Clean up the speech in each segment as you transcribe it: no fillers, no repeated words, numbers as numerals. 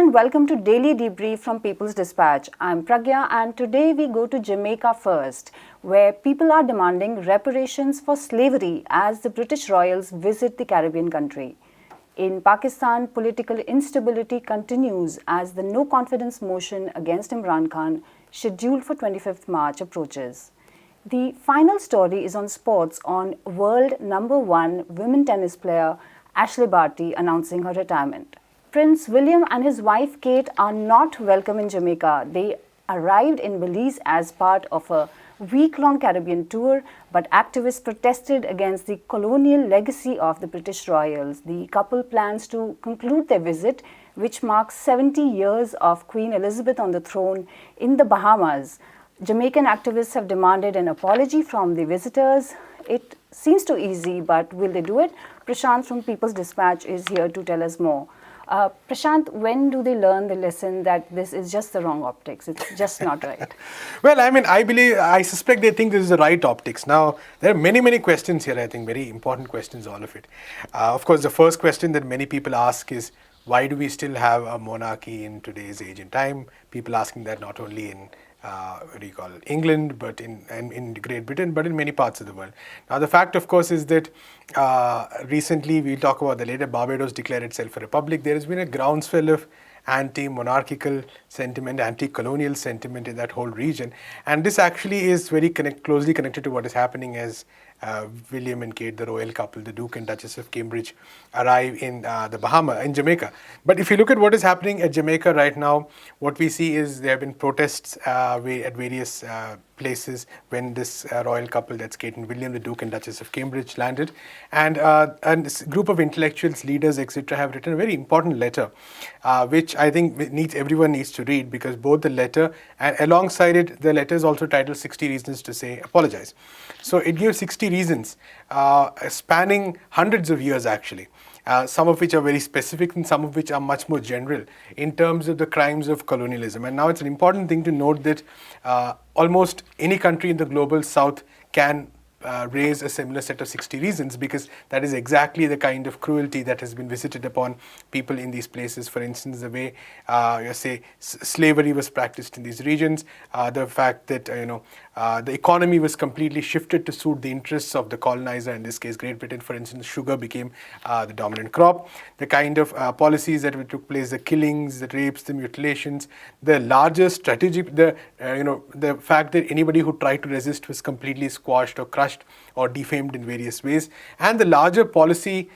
and welcome to Daily Debrief from People's Dispatch. I'm Pragya and today we go to Jamaica first, where people are demanding reparations for slavery as the British royals visit the Caribbean country. In Pakistan, political instability continues as the no-confidence motion against Imran Khan, scheduled for 25th March, approaches. The final story is on sports, on world #1 women tennis player Ashleigh Barty announcing her retirement. Prince William and his wife Kate are not welcome in Jamaica. They arrived in Belize as part of a week-long Caribbean tour, but activists protested against the colonial legacy of the British royals. The couple plans to conclude their visit, which marks 70 years of Queen Elizabeth on the throne, in the Bahamas. Jamaican activists have demanded an apology from the visitors. It seems too easy, but will they do it? Prashant from People's Dispatch is here to tell us more. Prashant, when do they learn the lesson that this is just the wrong optics? It's just not right. Well, I suspect they think this is the right optics. Now, there are many questions here, I think, very important questions, all of it. Of course, the first question that many people ask is, why do we still have a monarchy in today's age and time? People asking that not only in England, but in Great Britain, but in many parts of the world. Now, the fact, of course, is that recently, we'll talk about the later, Barbados declared itself a republic. There has been a groundswell of anti-monarchical sentiment, anti-colonial sentiment in that whole region. And this actually is very closely connected to what is happening as William and Kate, the royal couple, the Duke and Duchess of Cambridge, arrive in in Jamaica. But if you look at what is happening at Jamaica right now, what we see is there have been protests at various places when this royal couple, that's Kate and William, the Duke and Duchess of Cambridge, landed. And this group of intellectuals, leaders, etc., have written a very important letter, which I think everyone needs to read, because both the letter and alongside it, the letter is also titled 60 Reasons to Say Apologize. So it gives 60 reasons spanning hundreds of years, actually. Some of which are very specific and some of which are much more general in terms of the crimes of colonialism. And now it's an important thing to note that almost any country in the global south can raise a similar set of 60 reasons, because that is exactly the kind of cruelty that has been visited upon people in these places. For instance, the way slavery was practiced in these regions, the fact that the economy was completely shifted to suit the interests of the colonizer, in this case Great Britain. For instance, sugar became the dominant crop. The kind of policies that took place, the killings, the rapes, the mutilations, the larger strategic, the fact that anybody who tried to resist was completely squashed or crushed or defamed in various ways, and the larger policy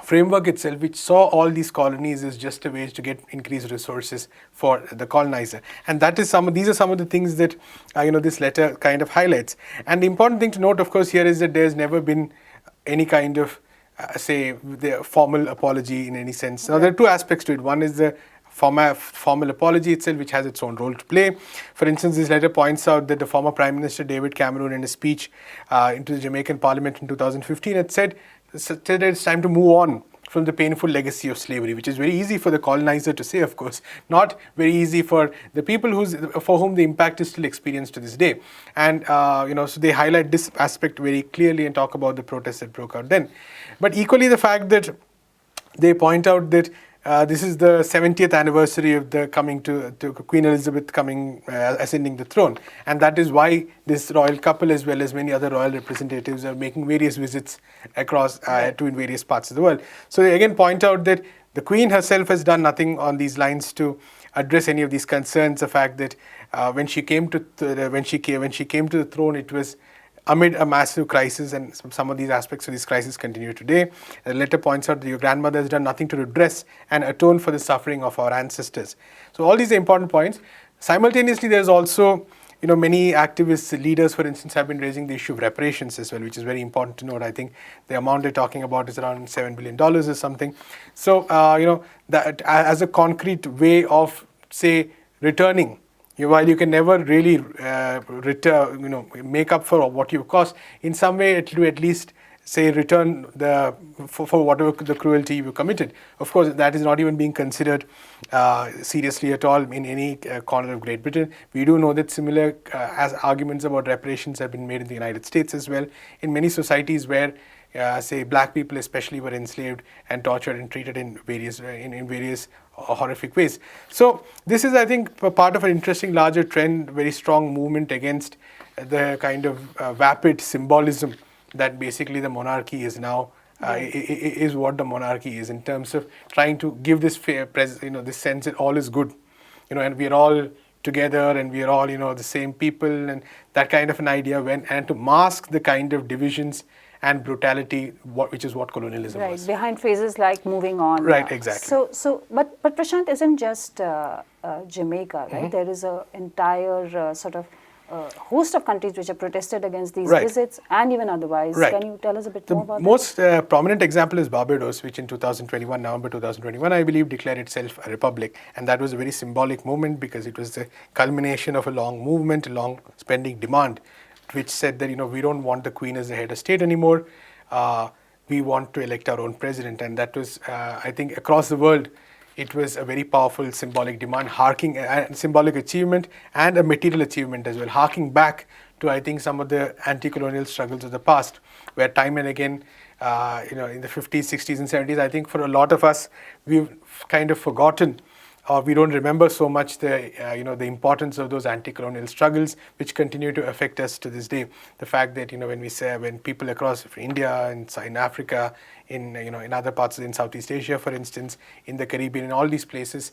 framework itself, which saw all these colonies as just a way to get increased resources for the colonizer. And these are some of the things that this letter kind of highlights. And the important thing to note, of course, here is that there's never been any kind of the formal apology in any sense. Now, there are two aspects to it. One is the formal apology itself, which has its own role to play. For instance, this letter points out that the former Prime Minister David Cameron, in a speech into the Jamaican Parliament in 2015, had said that it's time to move on from the painful legacy of slavery, which is very easy for the colonizer to say, of course, not very easy for the people for whom the impact is still experienced to this day. And so they highlight this aspect very clearly and talk about the protests that broke out then. But equally, the fact that they point out that this is the 70th anniversary of the coming to Queen Elizabeth ascending the throne, and that is why this royal couple, as well as many other royal representatives, are making various visits across in various parts of the world. So they again point out that the Queen herself has done nothing on these lines to address any of these concerns. The fact that when she came to the throne, it was amid a massive crisis, and some of these aspects of this crisis continue today. The letter points out that your grandmother has done nothing to redress and atone for the suffering of our ancestors. So all these are important points. Simultaneously, there's also many activists, leaders, for instance, have been raising the issue of reparations as well, which is very important to note. I think the amount they're talking about is around $7 billion or something. So, that as a concrete way of, say, returning, while you can never really make up for what you cost, in some way it will at least say return for whatever the cruelty you committed. Of course, that is not even being considered seriously at all in any corner of Great Britain. We do know that similar as arguments about reparations have been made in the United States as well, in many societies where say black people especially were enslaved and tortured and treated in various horrific ways. So this is, I think, part of an interesting larger trend, very strong movement against the kind of vapid symbolism that basically the monarchy is now. Is what the monarchy is in terms of trying to give this this sense that all is good, and we are all together and we are all the same people, and that kind of an idea and to mask the kind of divisions and brutality which is what colonialism was. Right, behind phrases like moving on. Right, exactly. But Prashant isn't just Jamaica, right? There is an entire sort of host of countries which have protested against these visits and even otherwise. Right. Can you tell us a bit more about that? The most prominent example is Barbados, which in November 2021, I believe, declared itself a republic. And that was a very symbolic moment because it was the culmination of a long movement, a long spending demand, which said that, we don't want the Queen as the head of state anymore. We want to elect our own president. And that was, I think, across the world, it was a very powerful symbolic demand, symbolic achievement and a material achievement as well, harking back to, I think, some of the anti-colonial struggles of the past, where time and again, in the 50s, 60s and 70s, I think for a lot of us, we've kind of forgotten or we don't remember so much the importance of those anti-colonial struggles, which continue to affect us to this day. The fact that when people across India and in Africa, in other parts in Southeast Asia, for instance, in the Caribbean, in all these places,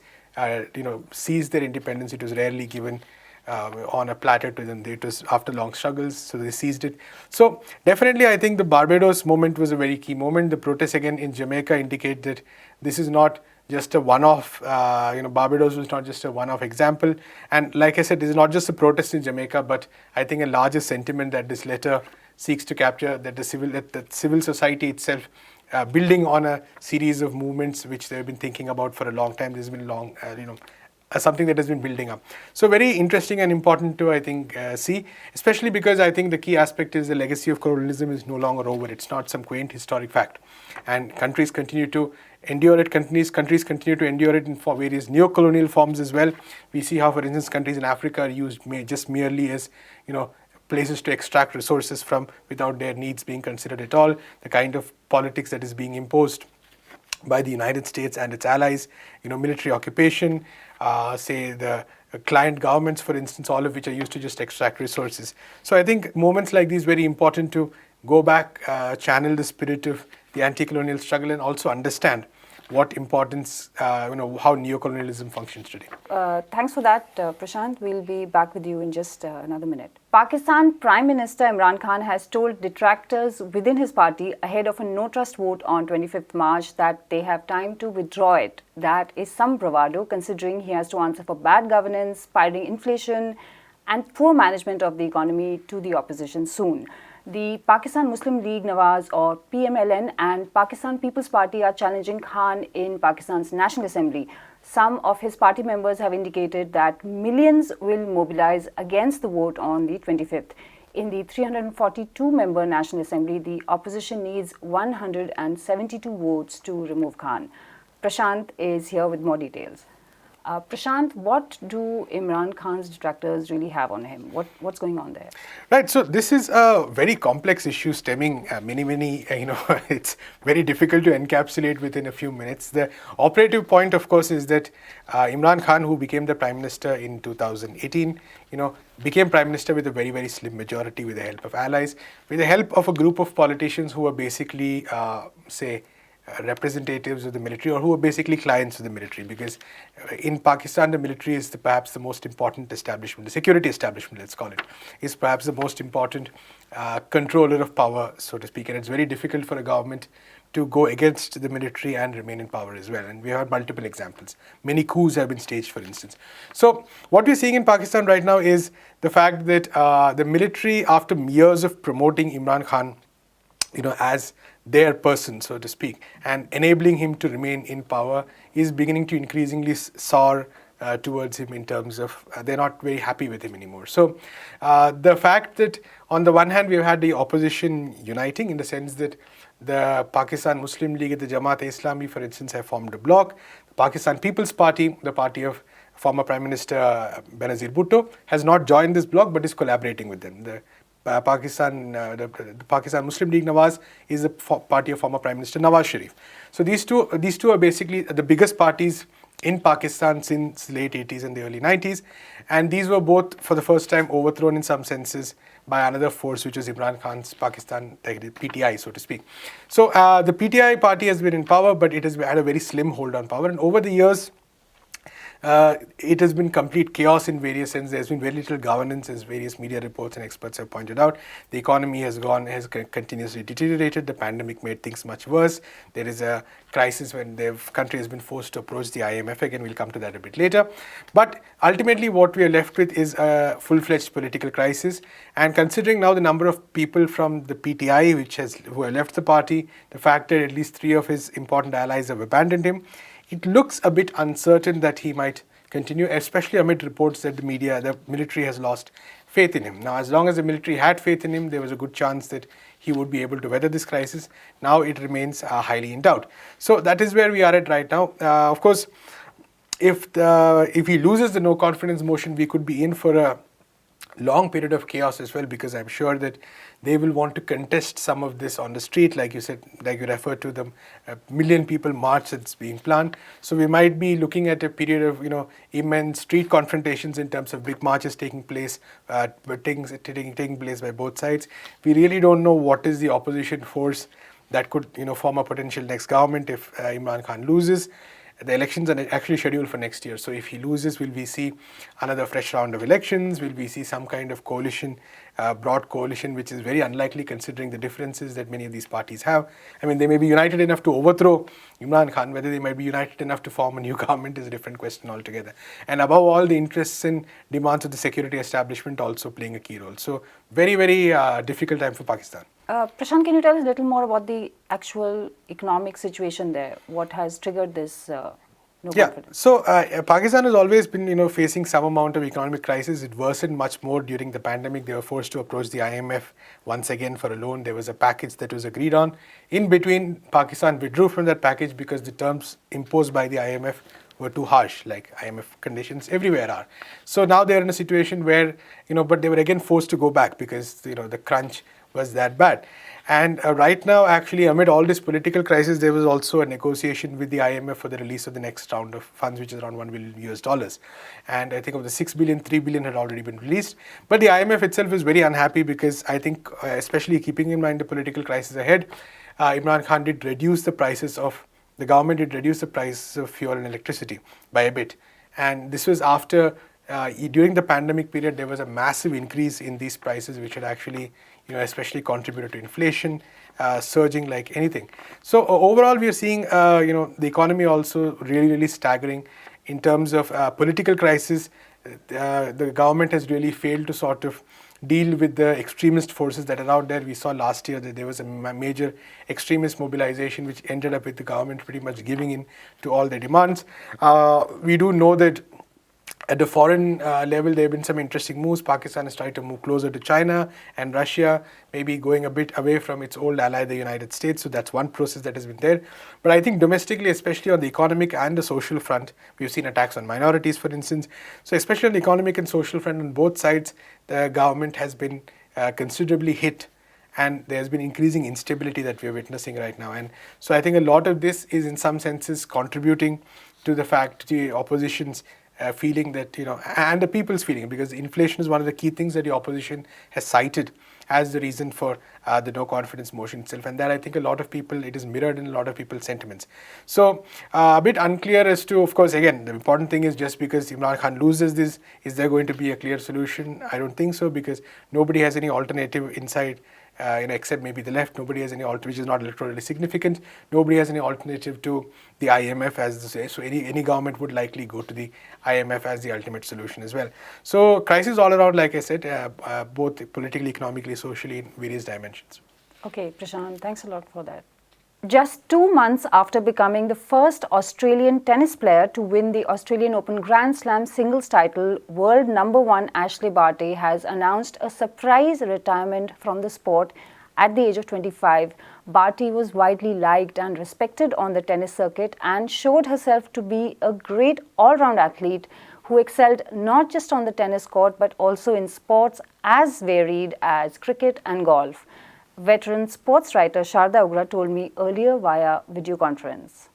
seized their independence, it was rarely given on a platter to them. It was after long struggles, so they seized it. So definitely, I think the Barbados moment was a very key moment. The protests again in Jamaica indicate that this is not just a one-off, Barbados was not just a one-off example. And like I said, this is not just a protest in Jamaica, but I think a larger sentiment that this letter seeks to capture, that the civil society itself, building on a series of movements which they've been thinking about for a long time. This has been long, something that has been building up. So very interesting and important to, I think, see, especially because I think the key aspect is the legacy of colonialism is no longer over. It's not some quaint historic fact. And countries continue to endure it. Countries continue to endure it in various neo-colonial forms as well. We see how, for instance, countries in Africa are used just merely as, places to extract resources from without their needs being considered at all. The kind of politics that is being imposed by the United States and its allies, military occupation, say the client governments, for instance, all of which are used to just extract resources. So I think moments like these are very important to go back, channel the spirit of the anti-colonial struggle and also understand what importance, how neo-colonialism functions today. Thanks for that, Prashant. We'll be back with you in just another minute. Pakistan Prime Minister Imran Khan has told detractors within his party ahead of a no-trust vote on 25th March that they have time to withdraw it. That is some bravado, considering he has to answer for bad governance, spiraling inflation, and poor management of the economy to the opposition soon. The Pakistan Muslim League Nawaz, or PMLN, and Pakistan People's Party are challenging Khan in Pakistan's National Assembly. Some of his party members have indicated that millions will mobilize against the vote on the 25th. In the 342-member National Assembly, the opposition needs 172 votes to remove Khan. Prashant is here with more details. Prashant, what do Imran Khan's detractors really have on him? What's going on there? Right, so this is a very complex issue stemming many, it's very difficult to encapsulate within a few minutes. The operative point, of course, is that Imran Khan, who became the Prime Minister in 2018, became Prime Minister with a very, very slim majority with the help of allies, with the help of a group of politicians who were basically, representatives of the military, or who are basically clients of the military, because in Pakistan the military is perhaps the most important establishment, the security establishment, let's call it, is perhaps the most important controller of power, so to speak, and it's very difficult for a government to go against the military and remain in power as well. And we have multiple examples. Many coups have been staged, for instance. So what we're seeing in Pakistan right now is the fact that the military, after years of promoting Imran Khan, as their person, so to speak, and enabling him to remain in power, is beginning to increasingly sour towards him in terms of they're not very happy with him anymore. So the fact that on the one hand we've had the opposition uniting in the sense that the Pakistan Muslim League and the Jamaat-e-Islami, for instance, have formed a bloc. The Pakistan People's Party, the party of former Prime Minister Benazir Bhutto, has not joined this bloc but is collaborating with them. The Pakistan Muslim League Nawaz is the party of former Prime Minister Nawaz Sharif. So these two are basically the biggest parties in Pakistan since late 80s and the early 90s. And these were both, for the first time, overthrown in some senses by another force, which was Imran Khan's Pakistan, PTI, so to speak. So the PTI party has been in power, but it has had a very slim hold on power. And over the years, it has been complete chaos in various senses. There's been very little governance, as various media reports and experts have pointed out. The economy has continuously deteriorated. The pandemic made things much worse. There is a crisis when the country has been forced to approach the IMF again. We'll come to that a bit later. But ultimately, what we are left with is a full-fledged political crisis. And considering now the number of people from the PTI who have left the party, the fact that at least 3 of his important allies have abandoned him, it looks a bit uncertain that he might continue, especially amid reports that the military has lost faith in him. Now, as long as the military had faith in him, there was a good chance that he would be able to weather this crisis. Now it remains highly in doubt. So that is where we are at right now. Of course, if he loses the no confidence motion, we could be in for a long period of chaos as well, because I'm sure that they will want to contest some of this on the street, like you said, like you referred to them, 1 million people march that's being planned. So we might be looking at a period of immense street confrontations in terms of big marches taking place, taking place by both sides. We really don't know what is the opposition force that could form a potential next government if Imran Khan loses. The elections are actually scheduled for next year. So if he loses, will we see another fresh round of elections? Will we see some kind of coalition, broad coalition, which is very unlikely considering the differences that many of these parties have? I mean, they may be united enough to overthrow Imran Khan. Whether they might be united enough to form a new government is a different question altogether. And above all, the interests and demands of the security establishment also playing a key role. So very, very difficult time for Pakistan. Prashant, can you tell us a little more about the actual economic situation there? What has triggered this no confidence? So Pakistan has always been, facing some amount of economic crisis. It worsened much more during the pandemic. They were forced to approach the IMF once again for a loan. There was a package that was agreed on. In between, Pakistan withdrew from that package because the terms imposed by the IMF were too harsh, like IMF conditions everywhere are. So now they're in a situation where, but they were again forced to go back because, the crunch was that bad. And right now, actually, amid all this political crisis, there was also a negotiation with the IMF for the release of the next round of funds, which is around $1 billion. And I think of the 6 billion, 3 billion had already been released. But the IMF itself is very unhappy because I think, especially keeping in mind the political crisis ahead, Imran Khan did reduce the prices of, the government did reduce the prices of fuel and electricity by a bit. And this was after, during the pandemic period, there was a massive increase in these prices, which had actually especially contributed to inflation surging like anything. So overall, we are seeing, the economy also really, really staggering in terms of political crisis. The government has really failed to sort of deal with the extremist forces that are out there. We saw last year that there was a major extremist mobilization, which ended up with the government pretty much giving in to all their demands. We do know that at the foreign level, there have been some interesting moves. Pakistan has tried to move closer to China and Russia, maybe going a bit away from its old ally, the United States. So that's one process that has been there. But I think domestically, especially on the economic and the social front, we've seen attacks on minorities, for instance. So especially on the economic and social front, on both sides, the government has been considerably hit. And there's been increasing instability that we're witnessing right now. And so I think a lot of this is in some senses contributing to the fact the opposition's feeling that, and the people's feeling, because inflation is one of the key things that the opposition has cited as the reason for the no confidence motion itself. And that I think a lot of people, it is mirrored in a lot of people's sentiments. So a bit unclear as to, of course, again, the important thing is just because Imran Khan loses this, is there going to be a clear solution? I don't think so, because nobody has any alternative inside. Except maybe the left, nobody has any alternative, which is not electorally significant. Nobody has any alternative to the IMF, as they say. So any government would likely go to the IMF as the ultimate solution as well. So crisis all around, like I said, both politically, economically, socially, in various dimensions. Okay, Prashant, thanks a lot for that. Just 2 months after becoming the first Australian tennis player to win the Australian Open Grand Slam singles title, world #1 Ashleigh Barty has announced a surprise retirement from the sport at the age of 25. Barty was widely liked and respected on the tennis circuit and showed herself to be a great all-round athlete who excelled not just on the tennis court but also in sports as varied as cricket and golf. Veteran sports writer Sharda Agara told me earlier via video conference.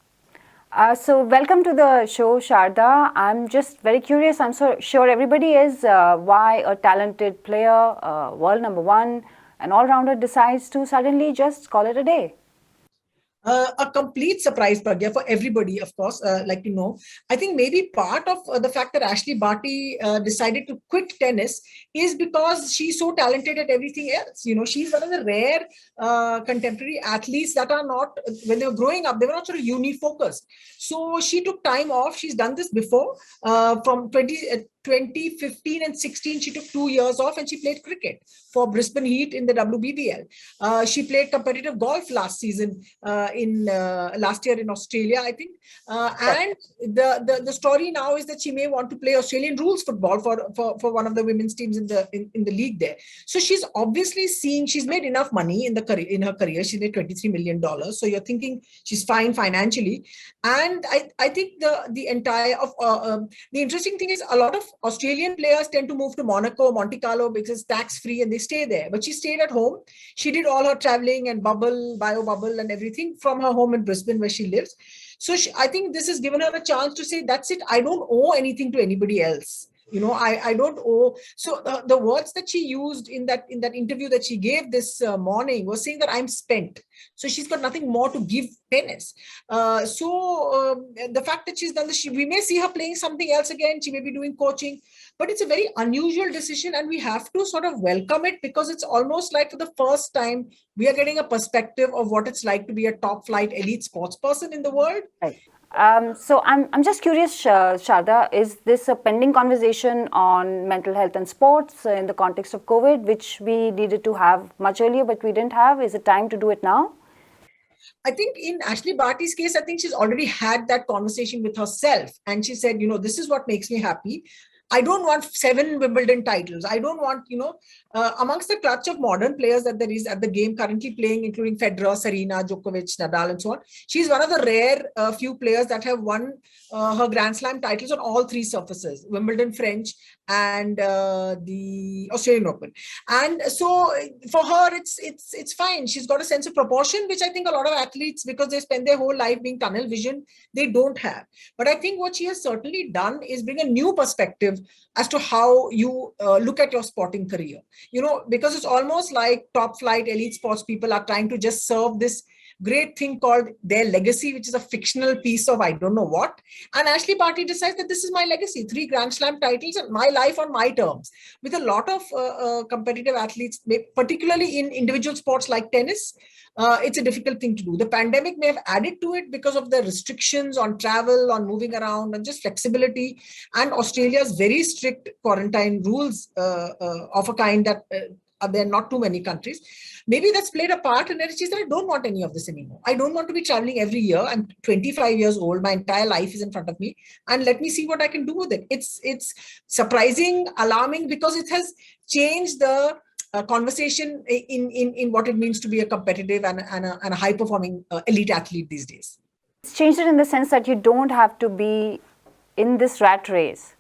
So welcome to the show, Sharda. I'm just very curious. I'm so sure everybody is why a talented player, world number one, an all-rounder decides to suddenly just call it a day. A complete surprise, Pragya, for everybody, of course, like you know. I think maybe part of the fact that Ashleigh Barty decided to quit tennis is because she's so talented at everything else. You know, she's one of the rare contemporary athletes that are not, when they were growing up, they were not sort of uni-focused. So she took time off. She's done this before. From 2015 and 16, she took 2 years off and she played cricket for Brisbane Heat in the WBBL. She played competitive golf last season in last year in Australia, I think. And the story now is that she may want to play Australian rules football for one of the women's teams in the league there. So she's obviously seeing she's made enough money in her career. She made $23 million. So you're thinking she's fine financially. And I think the interesting thing is a lot of Australian players tend to move to Monaco, Monte Carlo because it's tax-free and they stay there. But she stayed at home. She did all her traveling and bio bubble and everything from her home in Brisbane where she lives. So I think this has given her a chance to say, that's it. I don't owe anything to anybody else. You know, I don't owe. So the words that she used in that interview that she gave this morning was saying that I'm spent. So she's got nothing more to give tennis. The fact that she's done this, we may see her playing something else again. She may be doing coaching, but it's a very unusual decision and we have to sort of welcome it because it's almost like for the first time, we are getting a perspective of what it's like to be a top flight elite sports person in the world. Right. So I'm just curious, Sharda, is this a pending conversation on mental health and sports in the context of COVID, which we needed to have much earlier, but we didn't have? Is it time to do it now? I think in Ashleigh Barty's case, I think she's already had that conversation with herself. And she said, you know, this is what makes me happy. I don't want 7 Wimbledon titles. I don't want, you know, amongst the clutch of modern players that there is at the game currently playing, including Federer, Serena, Djokovic, Nadal, and so on. She's one of the rare few players that have won her Grand Slam titles on all 3 surfaces, Wimbledon, French, and the Australian Open. And so for her, it's fine. She's got a sense of proportion, which I think a lot of athletes, because they spend their whole life being tunnel vision, they don't have. But I think what she has certainly done is bring a new perspective as to how you look at your sporting career, you know, because it's almost like top flight elite sports people are trying to just serve this great thing called their legacy, which is a fictional piece of I don't know what. And Ashleigh Barty decides that this is my legacy, 3 Grand Slam titles and my life on my terms. With a lot of competitive athletes, particularly in individual sports like tennis, it's a difficult thing to do. The pandemic may have added to it because of the restrictions on travel, on moving around, and just flexibility. And Australia's very strict quarantine rules of a kind that there are not too many countries. Maybe that's played a part in it. She said, I don't want any of this anymore. I don't want to be traveling every year. I'm 25 years old. My entire life is in front of me. And let me see what I can do with it. It's surprising, alarming, because it has changed the conversation in what it means to be a competitive and a high-performing elite athlete these days. It's changed it in the sense that you don't have to be in this rat race.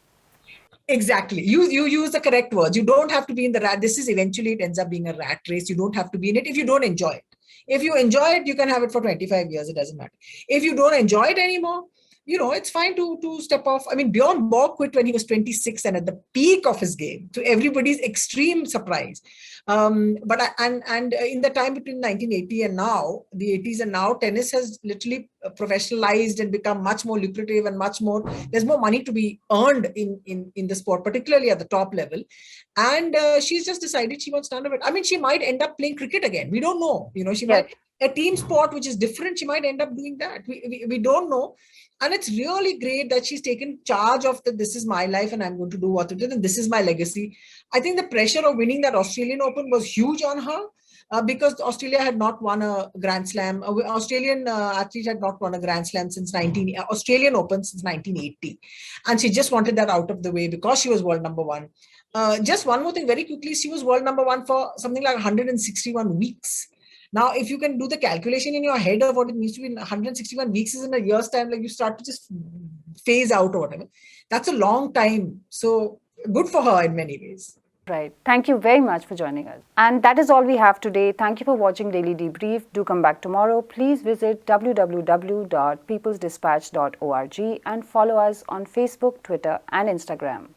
Exactly. You use the correct words. You don't have to be in the rat. This is eventually, it ends up being a rat race. You don't have to be in it if you don't enjoy it. If you enjoy it, you can have it for 25 years. It doesn't matter. If you don't enjoy it anymore, you know, it's fine to step off. I mean, Bjorn Borg quit when he was 26 and at the peak of his game, to everybody's extreme surprise. In the time between 1980 and now, the 80s and now, tennis has literally professionalized and become much more lucrative and much more, there's more money to be earned in the sport, particularly at the top level. And she's just decided she wants none of it. I mean, she might end up playing cricket again. We don't know. You know, she might, a team sport, which is different, she might end up doing that. We don't know. And it's really great that she's taken charge of that. This is my life and I'm going to do what it is. And this is my legacy. I think the pressure of winning that Australian Open was huge on her because Australia had not won a Grand Slam. Australian athlete had not won a Grand Slam since Australian Open since 1980. And she just wanted that out of the way because she was world number 1. Just one more thing very quickly. She was world number 1 for something like 161 weeks. Now, if you can do the calculation in your head of what it means to be 161 weeks is in a year's time, like you start to just phase out or whatever. That's a long time. So good for her in many ways. Right. Thank you very much for joining us. And that is all we have today. Thank you for watching Daily Debrief. Do come back tomorrow. Please visit www.peoplesdispatch.org and follow us on Facebook, Twitter, and Instagram.